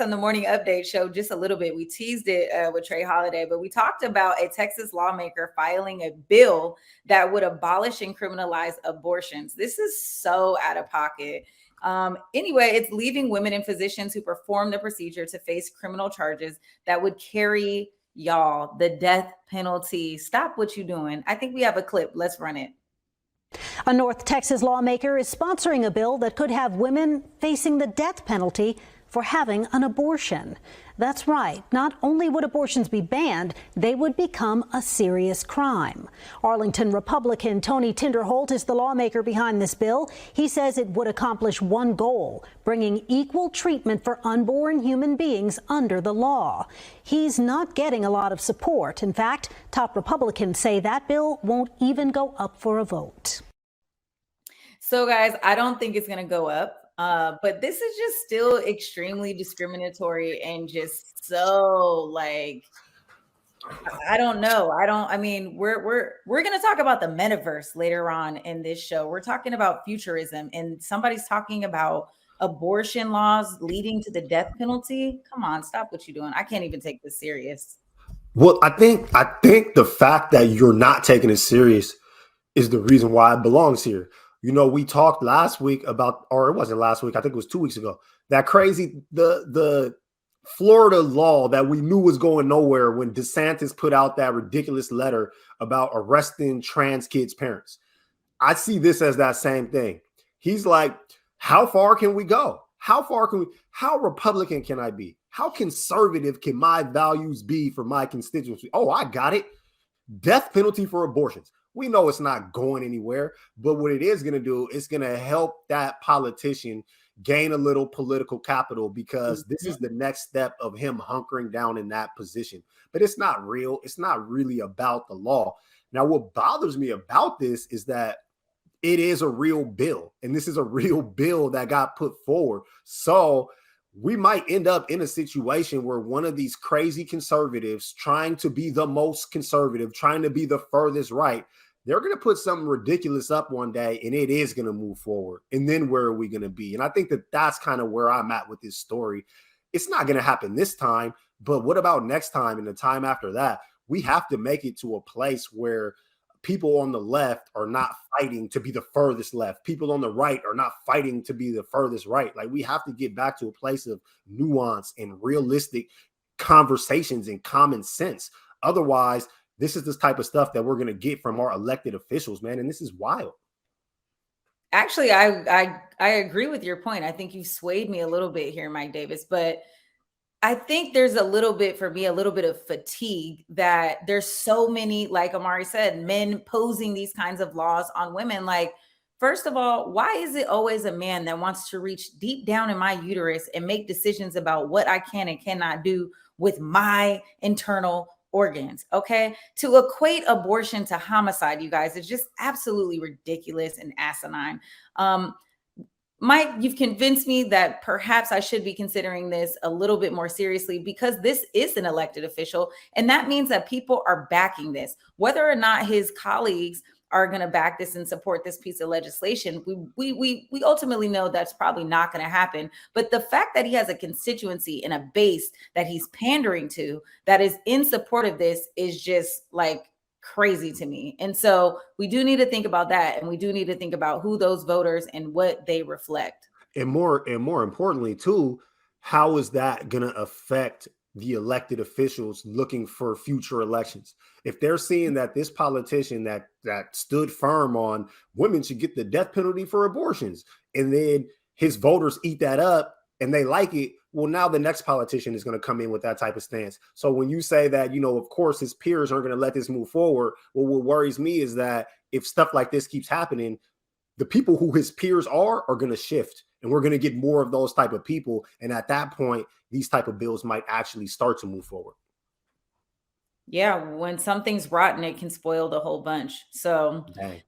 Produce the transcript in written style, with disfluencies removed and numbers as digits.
on the morning update show just a little bit. We teased it with Trey Holiday, but we talked about a Texas lawmaker filing a bill that would abolish and criminalize abortions. This is so out of pocket. Anyway, it's leaving women and physicians who perform the procedure to face criminal charges that would carry y'all the death penalty. Stop what you're doing. I think we have a clip. Let's run it. A North Texas lawmaker is sponsoring a bill that could have women facing the death penalty for having an abortion. That's right. Not only would abortions be banned, they would become a serious crime. Arlington Republican Tony Tinderholt is the lawmaker behind this bill. He says it would accomplish one goal, bringing equal treatment for unborn human beings under the law. He's not getting a lot of support. In fact, top Republicans say that bill won't even go up for a vote. So, guys, I don't think it's going to go up. But this is just still extremely discriminatory and just so like, I don't know. I mean, we're going to talk about the metaverse later on in this show. We're talking about futurism and somebody's talking about abortion laws leading to the death penalty. Come on, stop what you're doing. I can't even take this serious. Well, I think the fact that you're not taking it serious is the reason why it belongs here. You know, we talked last week about, or it wasn't last week, I think it was 2 weeks ago, that crazy, the Florida law that we knew was going nowhere when DeSantis put out that ridiculous letter about arresting trans kids' parents. I see this as that same thing. He's like, how far can we go? How Republican can I be? How conservative can my values be for my constituency? Oh, I got it. Death penalty for abortions. We know it's not going anywhere, but what it is going to do is going to help that politician gain a little political capital because this is the next step of him hunkering down in that position. But it's not real. It's not really about the law. Now, what bothers me about this is that it is a real bill, and this is a real bill that got put forward. So we might end up in a situation where one of these crazy conservatives trying to be the most conservative, trying to be the furthest right, they're going to put something ridiculous up one day and it is going to move forward. And then where are we going to be? And I think that that's kind of where I'm at with this story. It's not going to happen this time, but what about next time and the time after that? We have to make it to a place where people on the left are not fighting to be the furthest left. People on the right are not fighting to be the furthest right. Like, we have to get back to a place of nuance and realistic conversations and common sense. Otherwise, this is this type of stuff that we're going to get from our elected officials, man. And this is wild. Actually, I agree with your point. I think you swayed me a little bit here, Mike Davis, but I think there's a little bit for me, a little bit of fatigue that there's so many, like Amari said, men posing these kinds of laws on women. Like, first of all, why is it always a man that wants to reach deep down in my uterus and make decisions about what I can and cannot do with my internal organs? Okay. To equate abortion to homicide, you guys, is just absolutely ridiculous and asinine. Mike, you've convinced me that perhaps I should be considering this a little bit more seriously because this is an elected official. And that means that people are backing this. Whether or not his colleagues are going to back this and support this piece of legislation, we ultimately know that's probably not going to happen. But the fact that he has a constituency and a base that he's pandering to that is in support of this is just like crazy to me. And so we do need to think about that. And we do need to think about who those voters and what they reflect. And more importantly, too, how is that going to affect the elected officials looking for future elections? If they're seeing that this politician that stood firm on women should get the death penalty for abortions, and then his voters eat that up and they like it, well, now the next politician is going to come in with that type of stance. So when you say that, you know, of course, his peers aren't going to let this move forward, well, what worries me is that if stuff like this keeps happening, the people who his peers are going to shift, and we're going to get more of those type of people. And at that point, these type of bills might actually start to move forward. Yeah, when something's rotten, it can spoil the whole bunch. So Dang.